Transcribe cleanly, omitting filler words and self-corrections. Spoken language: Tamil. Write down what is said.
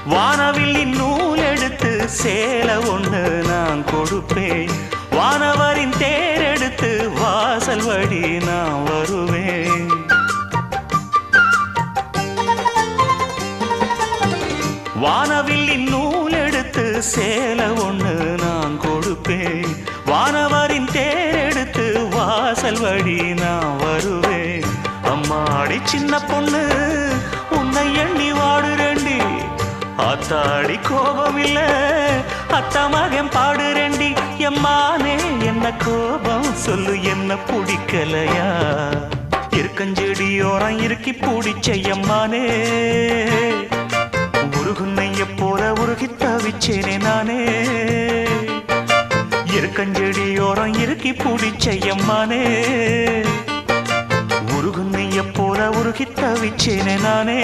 வானவில்லின் நூல் எடுத்து சேலை ஒண்ணு நான் கொடுப்பேன். வானவரின் தேரெடுத்து வாசல் வழி நான் வருவேன். வானவில்லின் நூல் எடுத்து சேலை ஒண்ணு நான் கொடுப்பேன். வானவரின் தேரெடுத்து வாசல் வழி நான் வருவேன். அம்மாடி சின்ன பொண்ணு உன்னை எண்ணி வாடுறேண்டி. ஆத்தாடி கோபம் இல்ல அத்தா மகன் பாடுறேண்டி. எம்மானே என்ன கோபம் சொல்லு, என்ன பிடிக்கலையா? இருக்கஞ்செடியோரம் இருக்கி பிடிச்ச எம்மானே, உருகுன்னைய போல உருகி தவிச்சேனே நானே. இருக்கஞ்செடியோரம் இருக்கி பிடிச்ச எம்மானே, உருகுன்னைய போல உருகி தவிச்சேனே நானே.